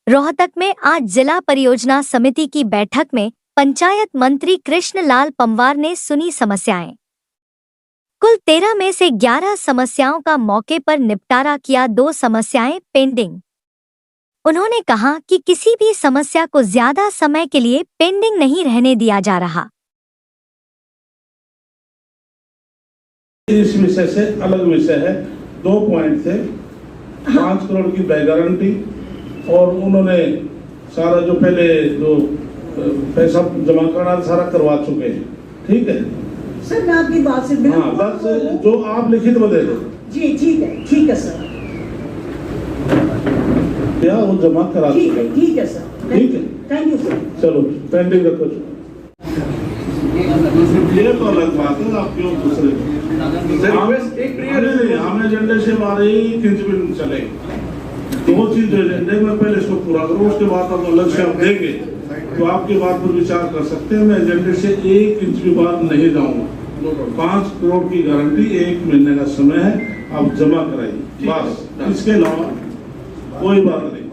रोहतक में आज जिला परियोजना समिति की बैठक में पंचायत मंत्री कृष्णलाल पंवार ने सुनी समस्याएं। कुल 13 में से 11 समस्याओं का मौके पर निपटारा किया, 2 समस्याएं पेंडिंग। उन्होंने कहा कि किसी भी समस्या को ज्यादा समय के लिए पेंडिंग नहीं रहने दिया जा रहा। इस विषय से अलग विषय है, 2 पॉइंट थे। 5 करोड़ की बैंक गारंटी और उन्होंने सारा जो पहले जो पैसा जमा करना सारा करवा चुके हैं। ठीक है सर, मैं आपकी बात से हाँ, बस जो आप लिखित में दे दो। जी ठीक है सर, क्या वो जमा करा चुके हैं। ठीक है सर, ठीक है, थैंक यू सर। चलो पेंडिंग रखो। ये तो अलग बात है, आप क्यों दूसरे हमें एजेंडे से हमारे ही खिंचपिन चले। 2 चीज एजेंडे में पहले इसको पूरा करो, उसके बाद हम अलग से आप देंगे तो आपकी बात पर विचार कर सकते हैं। मैं एजेंडे से 1 इंच भी बाहर नहीं जाऊंगा। 5 करोड़ की गारंटी 1 महीने का समय है, आप जमा कराइए बस, इसके अलावा कोई बात नहीं।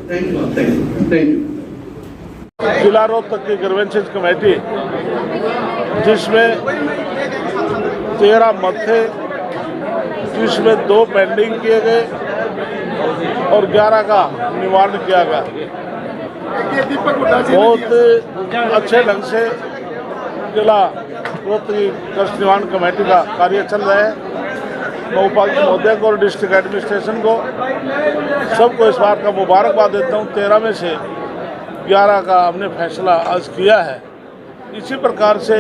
Thank you. जिला रोहतक की ग्रीवेंसेस कमेटी, जिसमें 13 मत थे, जिसमें 2 पेंडिंग किए गए और 11 का निवारण किया गया। बहुत अच्छे ढंग से जिला रोहतक की कष्ट निवारण कमेटी का कार्य चल रहा है। मैं उपायुक्त महोदय को और डिस्ट्रिक्ट एडमिनिस्ट्रेशन को सबको इस बात का मुबारकबाद देता हूँ। 13 में से 11 का हमने फैसला आज किया है। इसी प्रकार से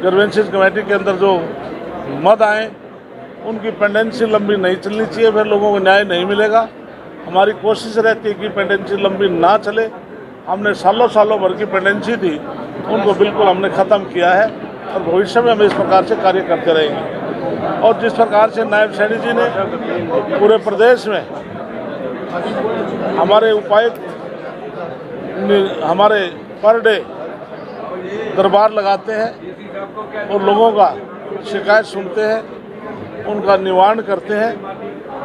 ग्रीवेंसेस कमेटी के अंदर जो मत आए उनकी पेंडेंसी लंबी नहीं चलनी चाहिए, फिर लोगों को न्याय नहीं मिलेगा। हमारी कोशिश रहती है कि पेंडेंसी लंबी ना चले। हमने सालों भर की पेंडेंसी थी, उनको बिल्कुल हमने ख़त्म किया है और भविष्य में हम इस प्रकार से कार्य करते रहेंगे। और जिस प्रकार से नायब सैनी जी ने पूरे प्रदेश में हमारे उपायुक्त हमारे पर डे दरबार लगाते हैं और लोगों का शिकायत सुनते हैं, उनका निवारण करते हैं,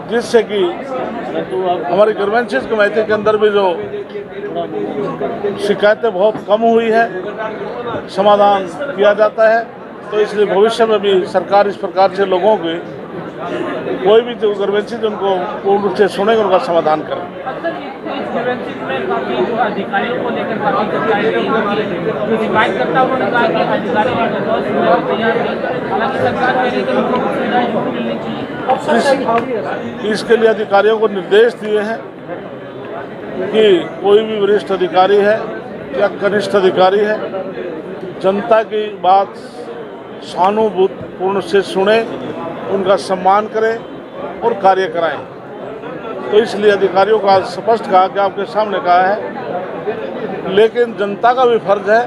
जिससे कि हमारी ग्रीवेंसेस कमेटी के अंदर भी जो शिकायतें बहुत कम हुई है, समाधान किया जाता है। तो इसलिए भविष्य में भी सरकार इस प्रकार से लोगों के कोई भी जो ग्रीवेंसेस उनको पूर्ण रूप से सुनेंगे, उनका समाधान करें। में काफी जो अधिकारियों को लेकर काफी शिकायत करता उन्होंने कहा कि अधिकारी हालांकि सरकार इसके लिए अधिकारियों को निर्देश दिए हैं कि कोई भी वरिष्ठ अधिकारी है या कनिष्ठ अधिकारी है, जनता की बात सहानुभूतिपूर्ण से सुने, उनका सम्मान करें और कार्य कराएं। तो इसलिए अधिकारियों का स्पष्ट कहा कि आपके सामने कहा है, लेकिन जनता का भी फर्ज है,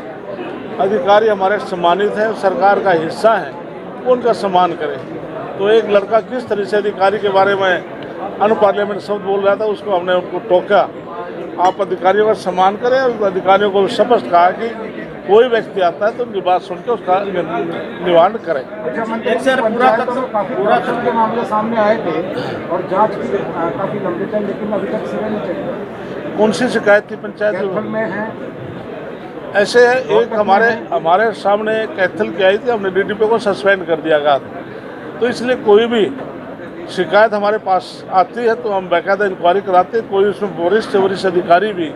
अधिकारी हमारे सम्मानित हैं, सरकार का हिस्सा हैं, उनका सम्मान करें। तो एक लड़का किस तरह से अधिकारी के बारे में अनपार्लियामेंट शब्द बोल रहा था, उसको हमने उनको टोका। आप अधिकारियों का सम्मान करें और अधिकारियों को स्पष्ट कहा कि कोई व्यक्ति आता है तो उनकी बात सुनकर उसका निवारण करें। पूरा के मामले सामने आए थे और जांच काफी लंबी टाइम, लेकिन अभी तक सिरे नहीं चली। कौन सी शिकायत थी पंचायत में है? ऐसे है, एक हमारे सामने कैथल की आई थी, हमने डीडीपी को सस्पेंड कर दिया गया था। तो इसलिए कोई भी शिकायत हमारे पास आती है तो हम बाकायदा इंक्वायरी कराते हैं। कोई उसमें वरिष्ठ अधिकारी भी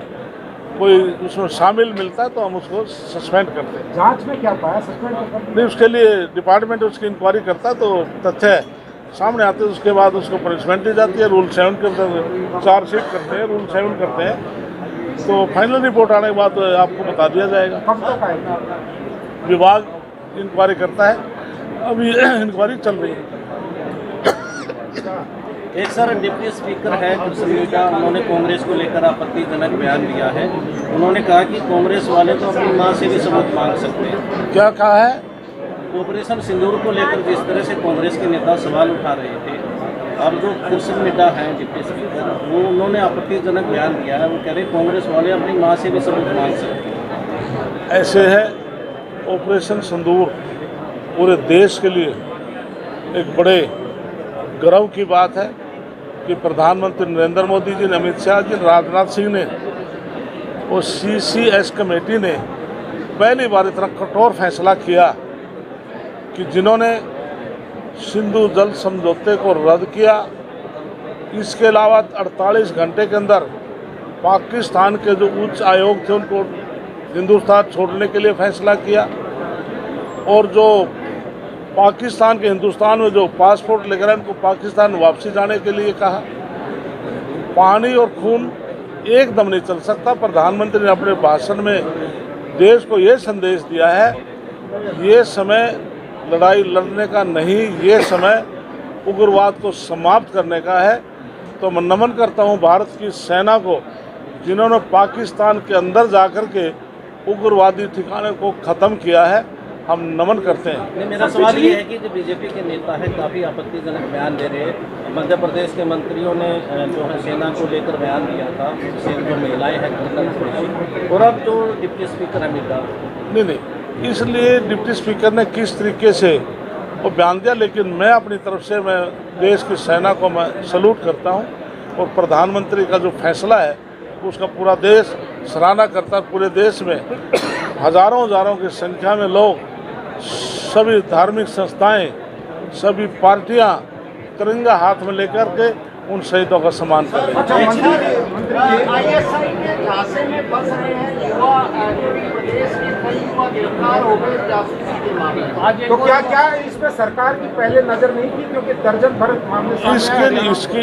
कोई उसमें शामिल मिलता है तो हम उसको सस्पेंड करते हैं। जांच में क्या पाया सस्पेंड नहीं, उसके लिए डिपार्टमेंट उसकी इंक्वायरी करता है, तो तथ्य सामने आते हैं, उसके बाद उसको पनिशमेंट दी जाती है। रूल 7 करते हैं, चार्जशीट करते हैं, रूल 7 करते हैं, तो फाइनल रिपोर्ट आने के बाद आपको बता दिया जाएगा। कब तक आएगा? विभाग इंक्वायरी करता है, अभी इंक्वायरी चल रही है। एक सर डिप्टी स्पीकर है कृष्णलाल, उन्होंने कांग्रेस को लेकर आपत्तिजनक बयान दिया है। उन्होंने कहा कि कांग्रेस वाले तो अपनी मां से भी सबूत मांग सकते हैं। क्या कहा है? ऑपरेशन सिंदूर को लेकर जिस तरह से कांग्रेस के नेता सवाल उठा रहे थे, और जो कृष्ण मिड्डा हैं डिप्टी स्पीकर, वो उन्होंने आपत्तिजनक बयान दिया है। वो कह रहे कांग्रेस वाले अपनी मां से भी सबूत मांग सकते हैं। ऐसे है, ऑपरेशन सिंदूर पूरे देश के लिए एक बड़े गर्व की बात है कि प्रधानमंत्री नरेंद्र मोदी जी ने, अमित शाह जी ने, राजनाथ सिंह ने और CCS कमेटी ने पहली बार इतना कठोर फैसला किया कि जिन्होंने सिंधु जल समझौते को रद्द किया, इसके अलावा 48 घंटे के अंदर पाकिस्तान के जो उच्च आयोग थे उनको हिंदुस्तान छोड़ने के लिए फैसला किया, और जो पाकिस्तान के हिंदुस्तान में जो पासपोर्ट लेकर उनको पाकिस्तान वापसी जाने के लिए कहा। पानी और खून एकदम नहीं चल सकता। प्रधानमंत्री ने अपने भाषण में देश को ये संदेश दिया है, ये समय लड़ाई लड़ने का नहीं, ये समय उग्रवाद को समाप्त करने का है। तो मैं नमन करता हूँ भारत की सेना को, जिन्होंने पाकिस्तान के अंदर जाकर के उग्रवादी ठिकाने को ख़त्म किया है। हम नमन करते हैं। नहीं, मेरा सवाल ये है कि जो बीजेपी के नेता है काफ़ी आपत्तिजनक बयान दे रहे हैं। मध्य प्रदेश के मंत्रियों ने जो है सेना को लेकर बयान दिया था, उससे जो महिलाएं हैं कर्नल, और अब जो डिप्टी स्पीकर है मीटा, नहीं, इसलिए डिप्टी स्पीकर ने किस तरीके से वो बयान दिया, लेकिन मैं अपनी तरफ से मैं देश की सेना को मैं सल्यूट करता हूँ, और प्रधानमंत्री का जो फैसला है उसका पूरा देश सराहना करता है। पूरे देश में हजारों की संख्या में लोग, सभी धार्मिक संस्थाएं, सभी पार्टियां तिरंगा हाथ में लेकर के उन शहीदों का सम्मान कर रही हैं। ISI के झांसे में फंस रहे हैं युवा, प्रदेश के कई युवा गिरफ्तार हो गए जासूसी के मामले। तो क्या इसमें सरकार की पहले नजर नहीं थी, क्योंकि दर्जन भर मामले सामने आए? इसके